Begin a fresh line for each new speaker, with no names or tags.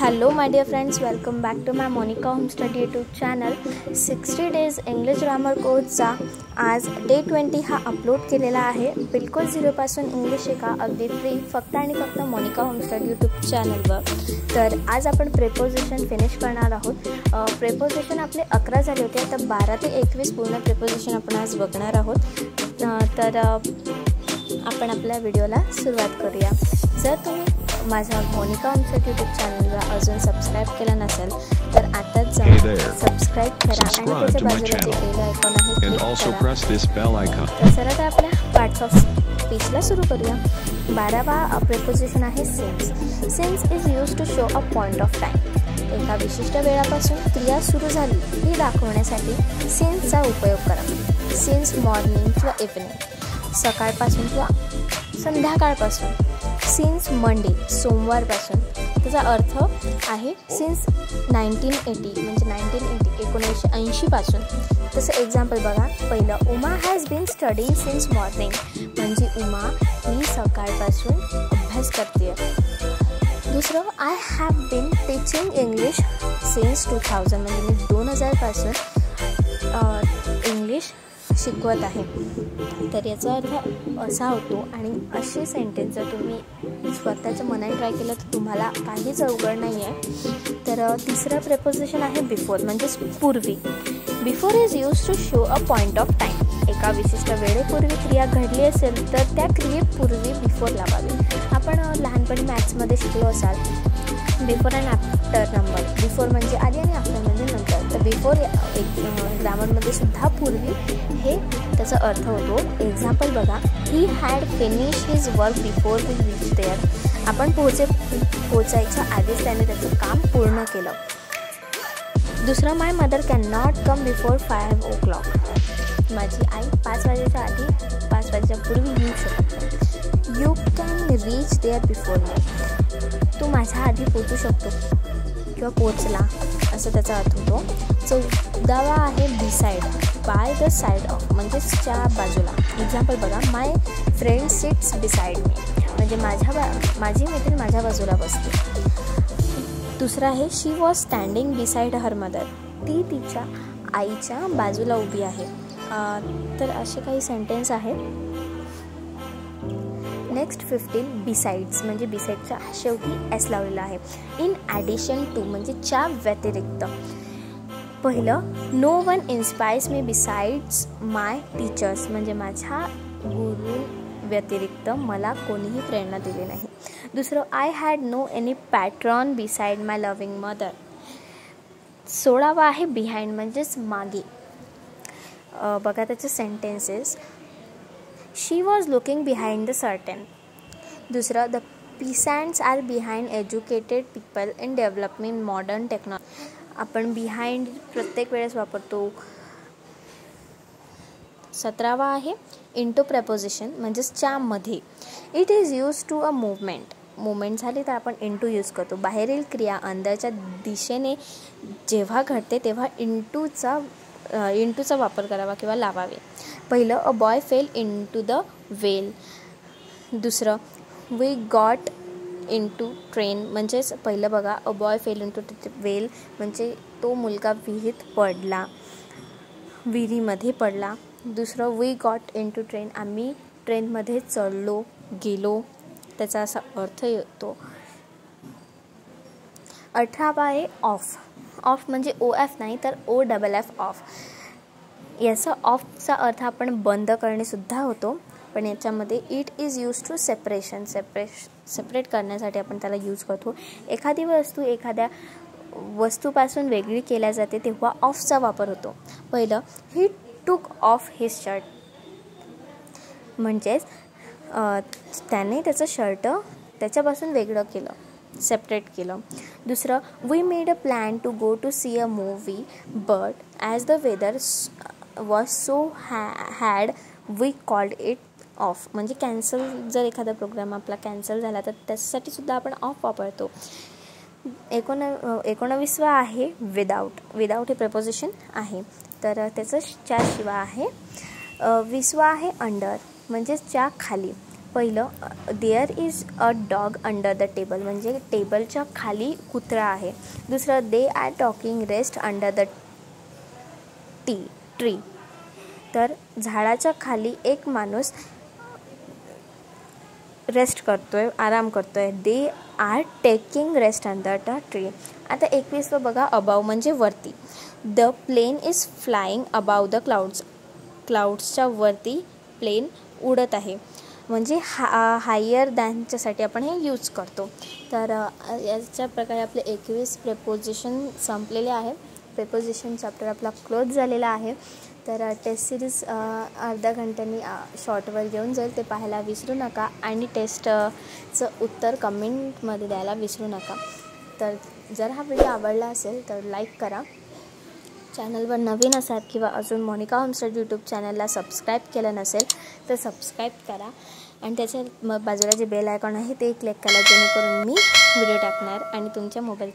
Hello my dear friends, welcome back to my Monica Home Study YouTube channel. 60 days English grammar कोर्सचा आज day 20 हा upload केलेला आहे. बिलकुल 0 पासून इंग्लिश शिका अगदी फ्री फक्त आणि फक्त मोनिका होम स्टडी यूट्यूब चॅनलवर. तर आज आपण प्रेपोजिशन फिनिश करणार आहोत. प्रेपोजिशन आपले 11 झाले होते, आता 12 ते 21 पूर्ण प्रेपोजिशन आपण आज बघणार आहोत. तर आपण आपल्या व्हिडिओला सुरुवात करूया. जर तुम्ही माझ्या मोनिका होम स्टडी यूट्यूब चॅनलला अजून सबस्क्राईब केलं नसेल तर आताच जाऊन सबस्क्राईब करा आणि त्याच्या बाजूला जे बेल आयकॉन आहे क्लिक करा. तर सरळ आपल्या पार्ट्स ऑफ स्पीचला सुरू करूया. 12वा प्रेपोजिशन आहे since. Since is use to show a point of time. एका विशिष्ट वेळापासून क्रिया सुरू झाली हे दाखवण्यासाठी सिन्सचा उपयोग करा. सिन्स मॉर्निंग किंवा इव्हनिंग, सकाळपासून किंवा संध्याकाळपासून. सिन्स मंडे, सोमवारपासून. त्याचा अर्थ आहे सिन्स 1980 म्हणजे 1980 पासून. तसं एक्झाम्पल बघा. पहिलं, Uma has been studying since morning म्हणजे उमा ही सकाळपासून अभ्यास करते. दुसरं, I have been teaching English since 2000 म्हणजे मी 2000 पासून इंग्लिश शिकवत आहे. तर याचा अर्थ असा होतो. आणि असे सेंटेन्स जर तुम्ही स्वतःच्या मनाने ट्राय केलं तर तुम्हाला काहीच अवघड नाही आहे. तर तिसरं प्रेपोजिशन आहे बिफोर म्हणजेच पूर्वी. Before is use to show a point of time. एका विशिष्ट वेळेपूर्वी क्रिया घडली असेल तर त्या क्रियेपूर्वी बिफोर लावावी. आपण लहानपणी मॅथ्समध्ये शिकलो असाल before and after number. Before म्हणजे आधी आणि आफ्टर म्हणजे नंतर. तर बिफोर एक ग्रामरमध्ये सुद्धा पूर्वी हे त्याचा अर्थ होतो. एक्झाम्पल बघा. He had finish his work before we reach there. आपण पोचायच्या आधीच त्याने त्याचं काम पूर्ण केलं. दुसरं, my mother can not come before 5 o'clock. माझी आई 5 वाजेच्या आधी 5 वाजेच्या पूर्वी येऊ शकते. You can reach there before me. तू माझ्या आधी पोचू शकतो किंवा पोचला असं त्याचा अर्थ होतो. 14वा आहे beside. By the side of म्हणजेच च्या बाजूला. एक्झाम्पल बघा. My friend sits beside me म्हणजे माझी मैत्रीण माझ्या बाजूला बसते. दुसरा आहे she was standing beside her mother. ती तिच्या आईच्या बाजूला उभी आहे. तर असे काही सेंटेन्स आहेत. नेक्स्ट 15, बिसाइड्स म्हणजे बिसाइडच्या शेवटी एस लावलेला आहे. इन ॲडिशन टू म्हणजे च्या व्यतिरिक्त. पहिलं, नो वन इन्स्पायर्स मी बिसाइड्स माय टीचर्स म्हणजे माझ्या गुरु व्यतिरिक्त मला कोणीही प्रेरणा दिली नाही. दुसरं, I had no any patron beside my loving mother. 16वा आहे बिहाइंड म्हणजेच मागे. बघा त्याचे sentences. She was looking behind the curtain. दुसरं, the peasants are behind educated people in development modern technology. आपण बिहाइंड प्रत्येक वेळेस वापरतो. 17वा आहे इंटू प्रेपोजिशन म्हणजेच च्यामध्ये. It is use to a movement झाली तर आपण इंटू यूज करतो. बाहेरील क्रिया अंदरच्या दिशेने जेव्हा घडते तेव्हा इंटूचा वापर करावा किंवा लावावे. पहिलं, a boy fell into the well. दुसरं, वी गॉट इंटू ट्रेन म्हणजेच पहिलं बघा. A boy fell into well म्हणजे तो मुलगा विहिरीमध्ये पडला. दुसरं, वी गॉट इंटू ट्रेन आम्ही ट्रेनमध्ये चढलो गेलो. त्याचा असा अर्थ येतो. 18वा आहे ऑफ. ऑफ म्हणजे OF नाही तर OFF ऑफ. याचा ऑफचा अर्थ आपण बंद करणे होतो. पण याच्यामध्ये it is use to separate करण्यासाठी आपण त्याला यूज करतो. एखादी वस्तू एखाद्या वस्तूपासून वेगळी केल्या जाते तेव्हा ऑफचा वापर होतो. पहिलं, ही टूक ऑफ हिज शर्ट म्हणजेच त्याने त्याचं शर्ट त्याच्यापासून वेगळं केलं, सेपरेट केलं. दुसरं, we made a plan to go to see a movie but as the weather was so had we called it off म्हणजे कॅन्सल. जर एखादा प्रोग्राम आपला कॅन्सल झाला तर त्याच्यासाठी सुद्धा आपण ऑफ वापरतो. 19वा आहे विदाऊट. विदाऊट हे प्रेपोजिशन आहे तर त्याचं च्या शिवाय आहे. 20वा आहे अंडर म्हणजेच च्या खाली. पहिलं there is a dog under the table म्हणजे टेबलच्या खाली कुत्रा आहे. दुसरं they are talking rest under the tree तर झाडाच्या खाली एक माणूस रेस्ट करतोय, आराम करतोय. They are taking rest under the tree. आता 21 बघा, अबाव म्हणजे वरती. The plane is flying above the clouds. क्लाउड्सच्या वरती प्लेन उडत आहे म्हणजे हायर दॅनच्यासाठी आपण हे यूज करतो. तर याच्या प्रकारे आपले 21 प्रेपोजिशन संपलेले आहे. प्रेपोजिशन चॅप्टर आपला क्लोज झालेला आहे. तर टेस्ट सिरीज अर्ध्या घंट्यानी शॉर्टवर घेऊन जाईल, ते पाहायला विसरू नका आणि टेस्टचं उत्तर कमेंटमध्ये द्यायला विसरू नका. तर जर हा व्हिडिओ आवडला असेल तर लाईक करा. चॅनलवर नवीन असाल किंवा अजून मोनिका होम स्टडी यूट्यूब चॅनलला सबस्क्राईब केलं नसेल तर सबस्क्राईब करा आणि त्याच्या बाजूला जे बेल आयकॉन आहे ते क्लिक करा, जेणेकरून मी व्हिडिओ टाकणार आणि तुमच्या मोबाईल